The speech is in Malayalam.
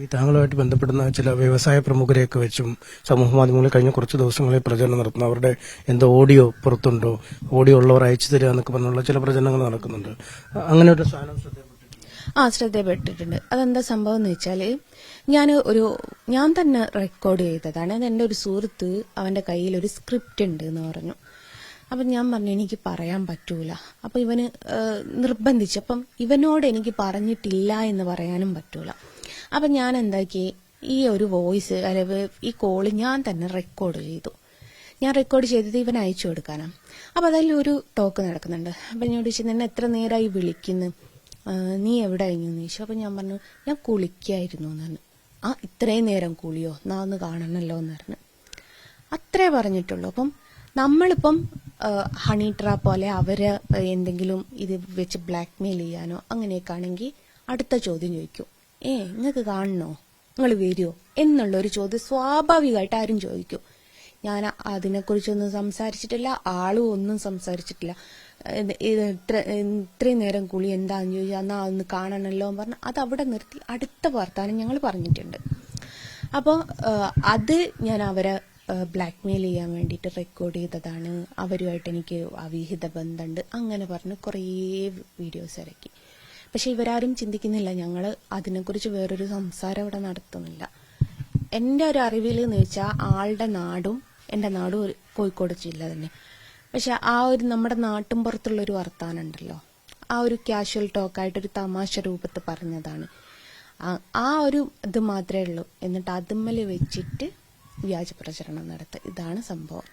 ഈ താങ്കളുമായിട്ട് ബന്ധപ്പെടുന്ന ചില വ്യവസായ പ്രമുഖരെയൊക്കെ വെച്ചും സമൂഹ മാധ്യമങ്ങളിൽ കഴിഞ്ഞ കുറച്ച് ദിവസങ്ങളിൽ പ്രചരണം നടത്തുന്നു. അവരുടെ എന്തോ ഓഡിയോ പുറത്തുണ്ടോ, ഓഡിയോ ഉള്ളവർ അയച്ചു തരിക എന്നൊക്കെ പറഞ്ഞുള്ള ചില പ്രചരണങ്ങൾ നടക്കുന്നുണ്ട്. അങ്ങനെ ഒരു സാധനം ശ്രദ്ധയപ്പെട്ടിട്ടുണ്ട്. അതെന്താ സംഭവം എന്ന് വെച്ചാല് ഞാൻ തന്നെ റെക്കോർഡ് ചെയ്തതാണ്. അത് എന്റെ ഒരു സുഹൃത്ത് അവന്റെ കയ്യിൽ ഒരു സ്ക്രിപ്റ്റ് ഉണ്ട് എന്ന് പറഞ്ഞു. അപ്പൊ ഞാൻ പറഞ്ഞു എനിക്ക് പറയാൻ പറ്റൂല. അപ്പൊ ഇവന് നിർബന്ധിച്ചു. അപ്പം ഇവനോട് എനിക്ക് പറഞ്ഞിട്ടില്ല എന്ന് പറയാനും പറ്റൂല. അപ്പൊ ഞാൻ എന്താക്കി, ഈ ഒരു വോയിസ് അല്ലെങ്കിൽ ഈ കോള് ഞാൻ തന്നെ റെക്കോർഡ് ചെയ്തു. ഞാൻ റെക്കോർഡ് ചെയ്തത് ഇവൻ അയച്ചു കൊടുക്കാനാണ്. അപ്പൊ അതിൽ ഒരു ടോക്ക് നടക്കുന്നുണ്ട്. അപ്പൊ എന്നോട് ചോദിച്ചു, നിന്നെ എത്ര നേരമായി വിളിക്കുന്നു, നീ എവിടെ കഴിഞ്ഞു എന്ന് ചോദിച്ചു. അപ്പൊ ഞാൻ പറഞ്ഞു ഞാൻ കുളിക്കായിരുന്നു എന്ന് പറഞ്ഞു. ഇത്രയും നേരം കുളിയോ, നാ ഒന്ന് കാണണല്ലോ എന്ന് പറഞ്ഞു. അത്രേ പറഞ്ഞിട്ടുള്ളൂ. അപ്പം നമ്മളിപ്പം ഹണി ട്രാപ്പ് പോലെ അവരെ എന്തെങ്കിലും ഇത് വെച്ച് ബ്ലാക്ക് മെയിൽ ചെയ്യാനോ അങ്ങനെയൊക്കെ ആണെങ്കിൽ അടുത്ത ചോദ്യം ചോദിക്കും, നിങ്ങൾക്ക് കാണണോ, നിങ്ങൾ വരുമോ എന്നുള്ളൊരു ചോദ്യം സ്വാഭാവികമായിട്ട് ആരും ചോദിക്കും. ഞാൻ അതിനെക്കുറിച്ചൊന്നും സംസാരിച്ചിട്ടില്ല, ആളും ഒന്നും സംസാരിച്ചിട്ടില്ല. ഇത്രയും നേരം കുളി എന്താന്ന് ചോദിച്ചാൽ എന്നാ ഒന്ന് കാണണമല്ലോ എന്ന് പറഞ്ഞാൽ അത് അവിടെ നിർത്തി അടുത്ത വർത്താനം ഞങ്ങൾ പറഞ്ഞിട്ടുണ്ട്. അപ്പോൾ അത് ഞാൻ അവരെ ബ്ലാക്ക് മെയിൽ ചെയ്യാൻ വേണ്ടിയിട്ട് റെക്കോർഡ് ചെയ്തതാണ്. അവരുമായിട്ട് എനിക്ക് അവിഹിത ബന്ധമുണ്ട് അങ്ങനെ പറഞ്ഞ് കുറേ വീഡിയോസ് ഇറക്കി. പക്ഷെ ഇവരാരും ചിന്തിക്കുന്നില്ല, ഞങ്ങൾ അതിനെക്കുറിച്ച് വേറൊരു സംസാരം അവിടെ നടത്തുന്നില്ല. എൻ്റെ ഒരു അറിവിൽ എന്ന് വെച്ചാൽ ആളുടെ നാടും എൻ്റെ നാടും കോഴിക്കോട് ജില്ല തന്നെ. പക്ഷെ നമ്മുടെ നാട്ടും പുറത്തുള്ളൊരു വർത്താനം ഉണ്ടല്ലോ, ഒരു കാഷ്വൽ ടോക്കായിട്ടൊരു തമാശ രൂപത്തിൽ പറഞ്ഞതാണ്. ഒരു ഇത് മാത്രമേ ഉള്ളൂ. എന്നിട്ട് അതുമ്മൽ വെച്ചിട്ട് വ്യാജ പ്രചരണം നടത്തുക. ഇതാണ് സംഭവം.